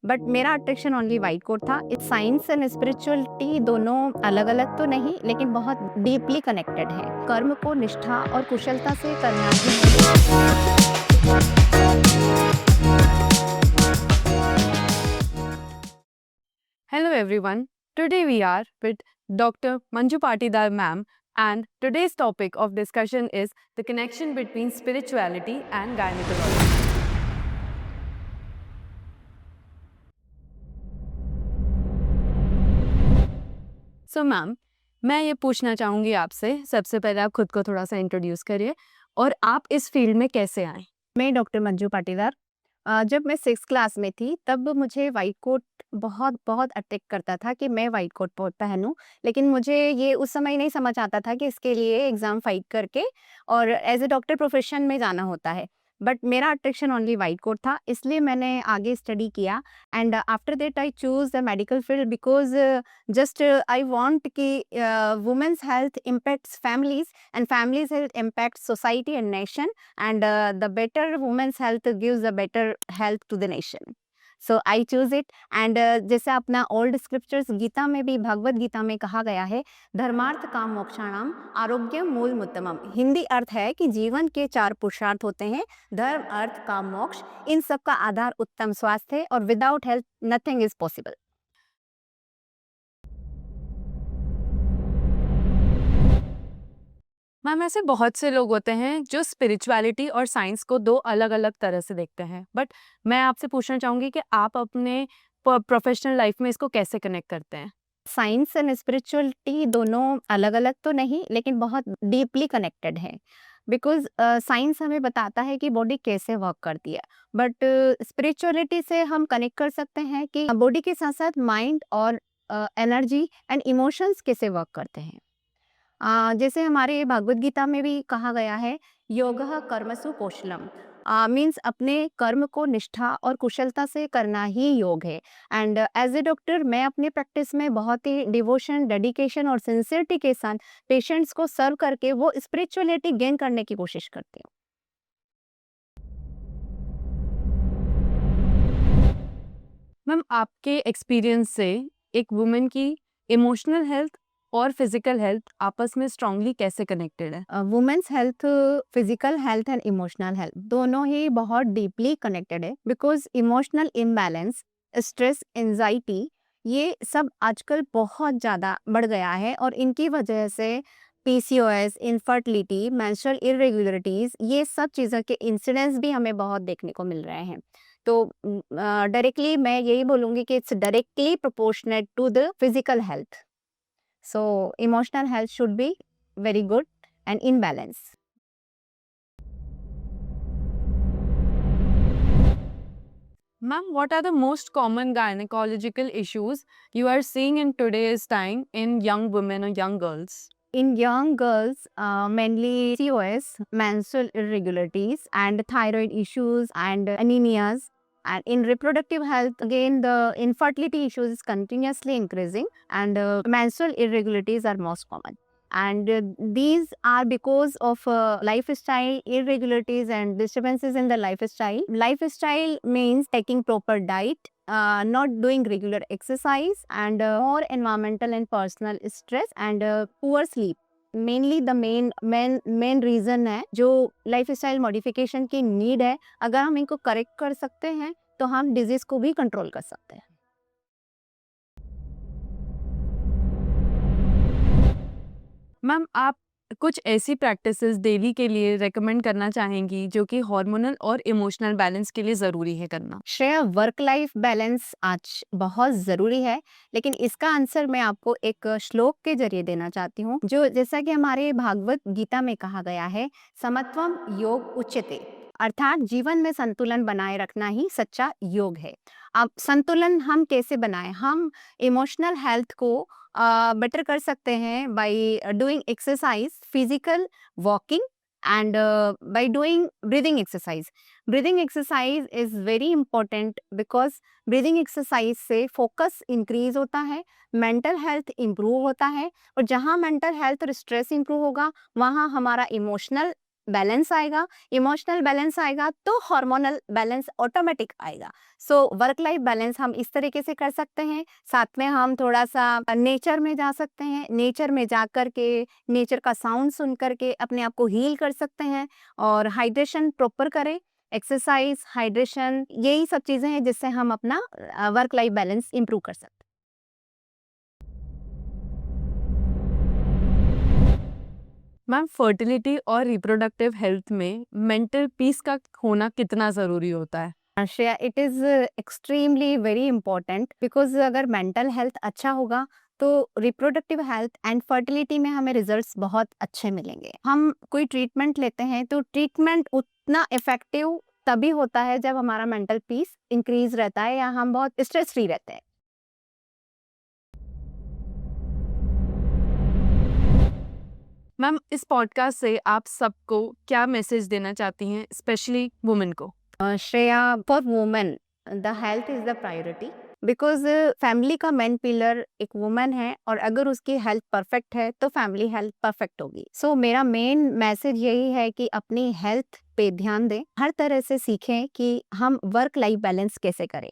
But मेरा attraction only white coat था। Science and spirituality दोनों अलग अलग तो नहीं, लेकिन बहुत डीपली कनेक्टेड है। कर्म को निष्ठा और कुशलता से करना ही। Hello everyone. Today we are with Dr. Manju Patidar ma'am, and today's topic of discussion is the connection between spirituality and gynecology. So ma'am, मैं ये पूछना चाहूँगी आपसे, सबसे पहले आप खुद को थोड़ा सा इंट्रोड्यूस करिए और आप इस फील्ड में कैसे आए? मैं डॉक्टर मंजू पाटीदार। जब मैं 6th क्लास में थी तब मुझे व्हाइट कोट बहुत अट्रैक्ट करता था कि मैं व्हाइट कोट पहनूं। लेकिन मुझे ये उस समय नहीं समझ आता था कि इसके लिए एग्ज़ाम फाइट करके और एज ए डॉक्टर प्रोफेशन में जाना होता है। बट मेरा अट्रैक्शन ओनली व्हाइट कोट था, इसलिए मैंने आगे स्टडी किया। And after that I choose the medical field because just I want कि women's health impacts families and families health impacts society and nation, and the better women's health gives a better health to the nation. So I choose it. And जैसे अपना old scriptures Gita में भी, भगवत गीता में कहा गया है, धर्मार्थ काम मोक्षाणाम आरोग्य मूल मुत्तमम। हिंदी अर्थ है कि जीवन के 4 पुरुषार्थ होते हैं, धर्म, अर्थ, काम, मोक्ष। इन सब का आधार उत्तम स्वास्थ्य है और without health nothing is possible. Ma'am, ऐसे बहुत से लोग होते हैं जो स्पिरिचुअलिटी और साइंस को दो अलग-अलग तरह से देखते हैं, बट मैं आपसे पूछना चाहूँगी कि आप अपने प्रोफेशनल लाइफ में इसको कैसे कनेक्ट करते हैं? साइंस एंड स्पिरिचुअलिटी दोनों अलग अलग तो नहीं, लेकिन बहुत डीपली कनेक्टेड है। बिकॉज साइंस हमें बताता है कि बॉडी कैसे वर्क करती है, बट स्पिरिचुअलिटी से हम कनेक्ट कर सकते हैं कि बॉडी के साथ साथ माइंड और एनर्जी एंड इमोशंस कैसे वर्क करते हैं। जैसे हमारे भगवत गीता में भी कहा गया है, योगः कर्मसु कौशलम। मीन्स अपने कर्म को निष्ठा और कुशलता से करना ही योग है। एंड एज ए डॉक्टर मैं अपने प्रैक्टिस में बहुत ही डिवोशन, डेडिकेशन और सिंसियरिटी के साथ पेशेंट्स को सर्व करके वो स्पिरिचुअलिटी गेन करने की कोशिश करती हूँ। मैम, आपके एक्सपीरियंस से एक वुमेन की इमोशनल हेल्थ और फिजिकल हेल्थ आपस में स्ट्रांगली कैसे कनेक्टेड है? Women's health, physical health and emotional health दोनों ही बहुत डीपली कनेक्टेड है। Because emotional imbalance, stress, anxiety, ये सब आजकल बहुत ज़्यादा बढ़ गया है और इनकी वजह से पीसीओएस, इनफर्टिलिटी, मेंस्ट्रुअल इरेगुलरिटीज, ये सब चीज़ों के इंसिडेंट्स भी हमें बहुत देखने को मिल रहे हैं। तो डायरेक्टली मैं यही बोलूँगी कि it's directly proportionate to the physical health. So emotional health should be very good and in balance. Ma'am, what are the most common gynecological issues you are seeing in today's time in young women or young girls? In young girls, mainly COS, menstrual irregularities, and thyroid issues and anemias. And in reproductive health, again, the infertility issues is continuously increasing, and menstrual irregularities are most common. And these are because of lifestyle irregularities and disturbances in the lifestyle. Lifestyle means taking proper diet, not doing regular exercise, and more environmental and personal stress, and poor sleep. Mainly the main reason है जो lifestyle modification की need है। अगर हम इनको correct कर सकते हैं तो हम डिजीज को भी कंट्रोल कर सकते हैं। मैम, आप कुछ ऐसी प्रैक्टिसेस डेली के लिए रेकमेंड करना चाहेंगी जो कि हार्मोनल और इमोशनल बैलेंस के लिए ज़रूरी है करना? श्रेया, वर्क लाइफ बैलेंस आज बहुत ज़रूरी है, लेकिन इसका आंसर मैं आपको एक श्लोक के जरिए देना चाहती हूँ, जो जैसा कि हमारे भागवत गीता में कहा गया है, समत्वम योग उच्यते। अर्थात जीवन में संतुलन बनाए रखना ही सच्चा योग है। अब संतुलन हम कैसे बनाएं? हम इमोशनल हेल्थ को बेटर कर सकते हैं by doing exercise, physical walking, and by doing breathing exercise. Breathing exercise is very important because breathing exercise से focus increase होता है, mental health improve होता है, और जहाँ mental health और stress improve होगा वहाँ हमारा emotional बैलेंस आएगा, इमोशनल बैलेंस आएगा, तो हार्मोनल बैलेंस ऑटोमेटिक आएगा। सो वर्क लाइफ बैलेंस हम इस तरीके से कर सकते हैं। साथ में हम थोड़ा-सा नेचर में जा सकते हैं। नेचर में जा कर के, नेचर का साउंड सुन कर के अपने आप को हील कर सकते हैं और हाइड्रेशन प्रॉपर करें। एक्सरसाइज़, हाइड्रेशन, यही सब चीज़ें हैं जिससे हम अपना वर्क लाइफ बैलेंस इम्प्रूव कर सकते हैं। मैम, फर्टिलिटी और रिप्रोडक्टिव हेल्थ में मेंटल पीस का होना कितना ज़रूरी होता है? Shreya, it is extremely very important because अगर मेंटल हेल्थ अच्छा होगा तो रिप्रोडक्टिव हेल्थ एंड फर्टिलिटी में हमें रिजल्ट्स बहुत अच्छे मिलेंगे। हम कोई ट्रीटमेंट लेते हैं तो ट्रीटमेंट उतना इफेक्टिव तभी होता है जब हमारा मेंटल पीस इंक्रीज रहता है या हम बहुत स्ट्रेस फ्री रहते हैं। मैम, इस पॉडकास्ट से आप सबको क्या मैसेज देना चाहती हैं, स्पेशली वुमेन को? Shreya, for women the health is the priority because family का मेन पिलर एक वुमेन है और अगर उसकी हेल्थ परफेक्ट है तो फैमिली हेल्थ परफेक्ट होगी। सो मेरा मेन मैसेज यही है कि अपनी हेल्थ पे ध्यान दें, हर तरह से सीखें कि हम वर्क लाइफ बैलेंस कैसे करें।